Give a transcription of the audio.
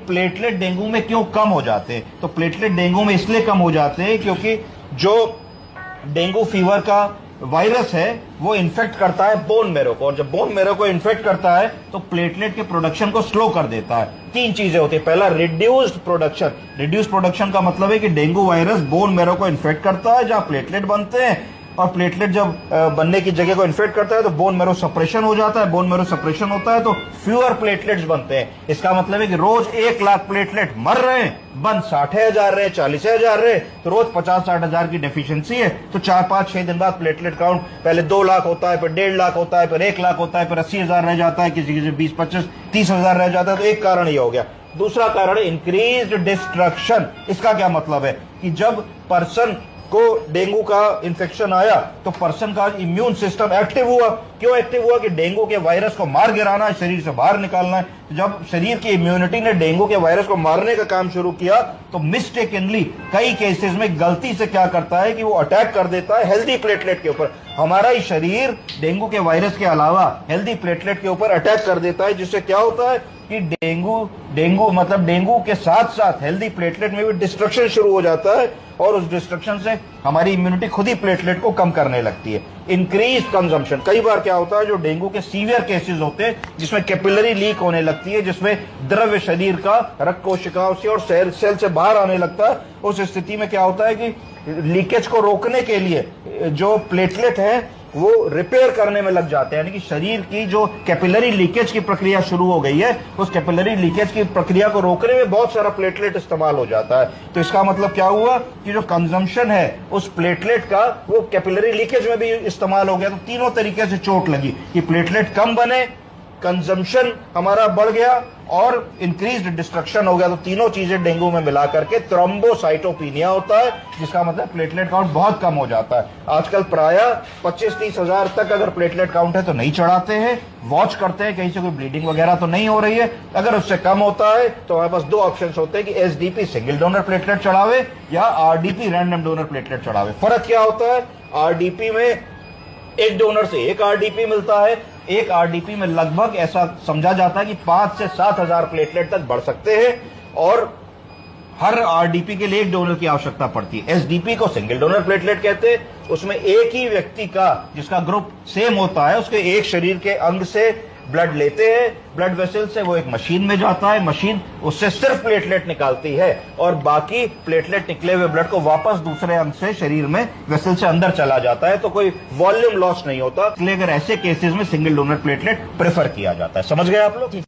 Platelet dengue में क्यों कम हो जाते हैं? तो प्लेटलेट डेंगू में इसलिए कम हो जाते हैं क्योंकि जो डेंगू फीवर का वायरस है वो इन्फेक्ट करता है बोन मैरो को, और जब बोन मैरो को इन्फेक्ट करता है तो प्लेटलेट के प्रोडक्शन को स्लो कर देता है। तीन चीजें होती है। पहला, रिड्यूस्ड प्रोडक्शन। रिड्यूस्ड प्रोडक्शन का मतलब है कि डेंगू वायरस बोन मैरो को इन्फेक्ट करता है जहां प्लेटलेट बनते हैं, और प्लेटलेट जब बनने की जगह को इन्फेक्ट करता है तो बोन मैरो सप्रेशन हो जाता है। बोन मैरो सप्रेशन होता है तो फ्यूअर प्लेटलेट्स बनते हैं। इसका मतलब है कि रोज 1 लाख प्लेटलेट मर रहे हैं, बन 60,000 रहे, 40,000 रहे, तो रोज 50-60 हजार की डेफिशिएंसी है। तो 4-5-6 दिन बाद प्लेटलेट काउंट पहले 2 लाख होता है, फिर 1.5 लाख होता है, फिर 1 लाख होता है, फिर 80,000 रह जाता है, किसी किसी 20-25-30,000 रह जाता है। तो एक कारण ये हो गया। दूसरा कारण इंक्रीज्ड डिस्ट्रक्शन। इसका क्या मतलब है कि जब पर्सन को डेंगू का इंफेक्शन आया तो पर्सन का इम्यून सिस्टम एक्टिव हुआ। क्यों एक्टिव हुआ? कि डेंगू के वायरस को मार गिराना है, शरीर से बाहर निकालना है। जब शरीर की इम्यूनिटी ने डेंगू के वायरस को मारने का काम शुरू किया तो मिस्टेकनली कई केसेस में गलती से क्या करता है कि वो अटैक कर देता है हेल्दी प्लेटलेट के ऊपर। हमारा ही शरीर डेंगू के वायरस के अलावा हेल्दी प्लेटलेट के ऊपर अटैक कर देता है, जिससे क्या होता है कि डेंगू के साथ साथ हेल्दी प्लेटलेट में भी डिस्ट्रक्शन शुरू हो जाता है, और उस डिस्ट्रक्शन से हमारी इम्यूनिटी खुद ही प्लेटलेट को कम करने लगती है। Increase consumption. कई बार क्या होता है, जो डेंगू के सीवियर केसेस होते हैं जिसमें कैपिलरी लीक होने लगती है, जिसमें द्रव्य शरीर का रक्त कोशिकाओं से और सेल से बाहर आने लगता है, उस स्थिति में क्या होता है कि लीकेज को रोकने के लिए जो प्लेटलेट है वो रिपेयर करने में लग जाते हैं। यानी कि शरीर की जो कैपिलरी लीकेज की प्रक्रिया शुरू हो गई है, उस कैपिलरी लीकेज की प्रक्रिया को रोकने में बहुत सारा प्लेटलेट इस्तेमाल हो जाता है। तो इसका मतलब क्या हुआ कि जो कंजम्पशन है उस प्लेटलेट का वो कैपिलरी लीकेज में भी इस्तेमाल हो गया। तो तीनों तरीके से चोट लगी कि प्लेटलेट कम बने, कंजम्पशन हमारा बढ़ गया, और इंक्रीज्ड डिस्ट्रक्शन हो गया। तो तीनों चीजें डेंगू में मिला करके थ्रोम्बोसाइटोपिनिया होता है, जिसका मतलब प्लेटलेट काउंट बहुत कम हो जाता है। आजकल प्रायः 25-30 हजार तक अगर प्लेटलेट काउंट है तो नहीं चढ़ाते हैं, वॉच करते हैं कहीं से कोई ब्लीडिंग वगैरह तो नहीं हो रही है। अगर उससे कम होता है तो हमारे पास 2 ऑप्शन होते हैं कि एसडीपी सिंगल डोनर प्लेटलेट चढ़ावे या आरडीपी रैंडम डोनर प्लेटलेट चढ़ावे। फर्क क्या होता है? आरडीपी में एक डोनर से 1 आरडीपी मिलता है। एक आरडीपी में लगभग ऐसा समझा जाता है कि 5 से 7 हजार प्लेटलेट तक बढ़ सकते हैं, और हर आरडीपी के लिए एक डोनर की आवश्यकता पड़ती है। एसडीपी को सिंगल डोनर प्लेटलेट कहते हैं। उसमें एक ही व्यक्ति का, जिसका ग्रुप सेम होता है, उसके एक शरीर के अंग से ब्लड लेते हैं, ब्लड वेसल से वो एक मशीन में जाता है, मशीन उससे सिर्फ प्लेटलेट निकालती है, और बाकी प्लेटलेट निकले हुए ब्लड को वापस दूसरे अंग से शरीर में वेसल से अंदर चला जाता है। तो कोई वॉल्यूम लॉस नहीं होता। इसलिए अगर ऐसे केसेस में सिंगल डोनर प्लेटलेट प्रेफर किया जाता है। समझ गए आप लोग?